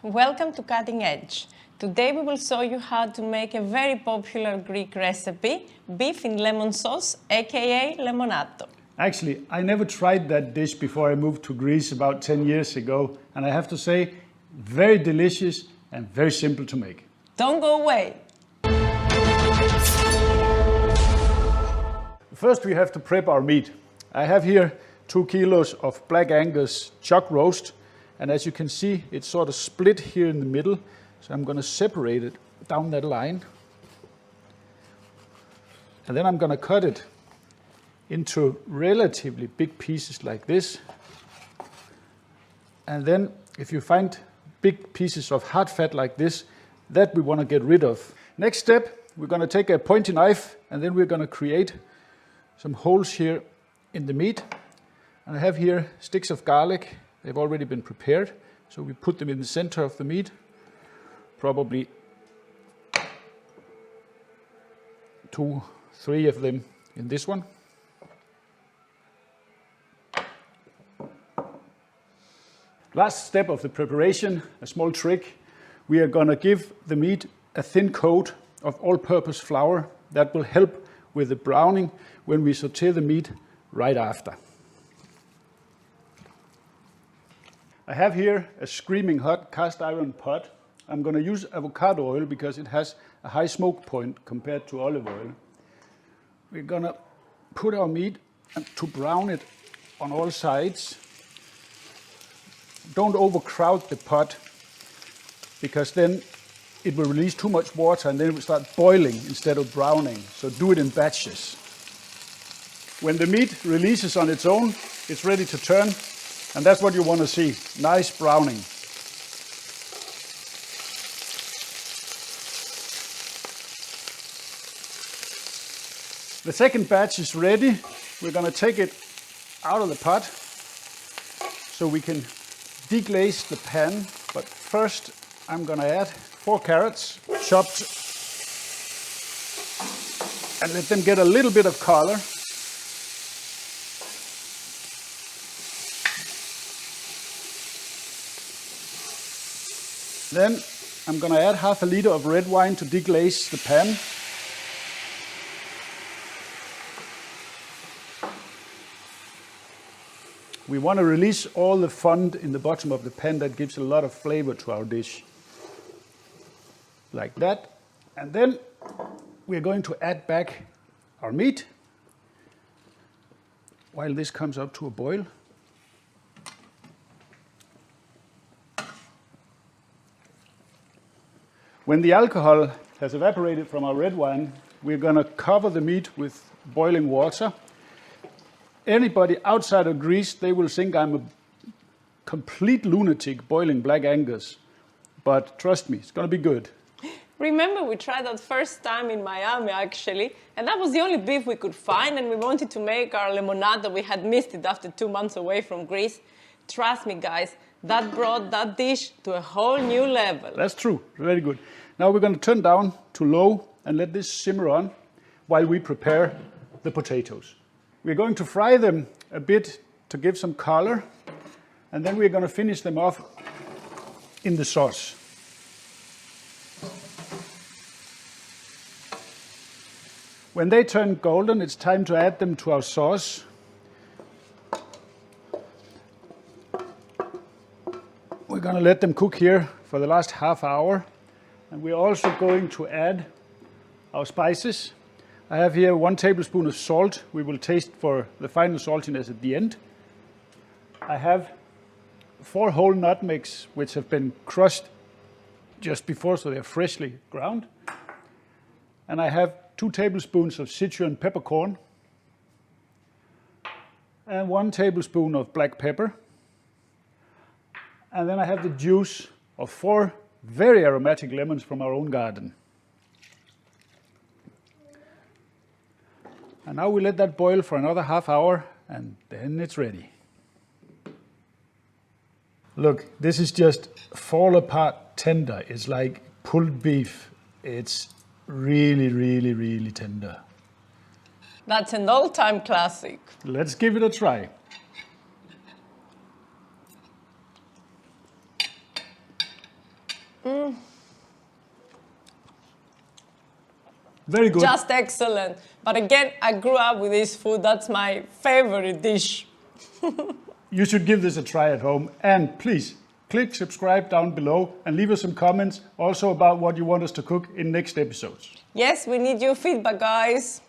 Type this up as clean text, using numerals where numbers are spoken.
Welcome to Cutting Edge. Today we will show you how to make a very popular Greek recipe, beef in lemon sauce, aka Lemonato. Actually, I never tried that dish before I moved to Greece about 10 years ago, and I have to say, very delicious and very simple to make. Don't go away. First we have to prep our meat. I have here 2 kilos of Black Angus chuck roast, and as you can see, it's sort of split here in the middle, so I'm going to separate it down that line. And then I'm going to cut it into relatively big pieces like this. And then if you find big pieces of hard fat like this, that we want to get rid of. Next step, we're going to take a pointy knife and then we're going to create some holes here in the meat. And I have here sticks of garlic. They've already been prepared, so we put them in the center of the meat, probably 2, 3 of them in this one. Last step of the preparation, a small trick. We are going to give the meat a thin coat of all-purpose flour that will help with the browning when we saute the meat right after. I have here a screaming hot cast iron pot. I'm going to use avocado oil because it has a high smoke point compared to olive oil. We're going to put our meat to brown it on all sides. Don't overcrowd the pot because then it will release too much water and then it will start boiling instead of browning. So do it in batches. When the meat releases on its own, it's ready to turn, and that's what you want to see, nice browning. The second batch is ready. We're going to take it out of the pot so we can deglaze the pan. But first I'm going to add 4 carrots, chopped, and let them get a little bit of color. Then I'm going to add half a liter of red wine to deglaze the pan. We want to release all the fond in the bottom of the pan. That gives a lot of flavor to our dish. Like that. And then we're going to add back our meat while this comes up to a boil. When the alcohol has evaporated from our red wine, we're going to cover the meat with boiling water. Anybody outside of Greece, they will think I'm a complete lunatic boiling Black Angus. But trust me, it's going to be good. Remember, we tried that first time in Miami, actually, and that was the only beef we could find, and we wanted to make our Lemonato. We had missed it after 2 months away from Greece. Trust me, guys, that brought that dish to a whole new level. That's true. Very good. Now we're going to turn down to low and let this simmer on while we prepare the potatoes. We're going to fry them a bit to give some color, and then we're going to finish them off in the sauce. When they turn golden, it's time to add them to our sauce. We're going to let them cook here for the last half hour. And we're also going to add our spices. I have here 1 tablespoon of salt. We will taste for the final saltiness at the end. I have 4 whole nutmegs, which have been crushed just before, so they're freshly ground. And I have 2 tablespoons of Sichuan peppercorn and 1 tablespoon of black pepper. And then I have the juice of 4 very aromatic lemons from our own garden. And now we let that boil for another half hour and then it's ready. Look, this is just fall apart tender. It's like pulled beef. It's really, really, really tender. That's an all-time classic. Let's give it a try. Very good. Just excellent. But again, I grew up with this food. That's my favorite dish. You should give this a try at home. And please, click subscribe down below and leave us some comments also about what you want us to cook in next episodes. Yes, we need your feedback, guys.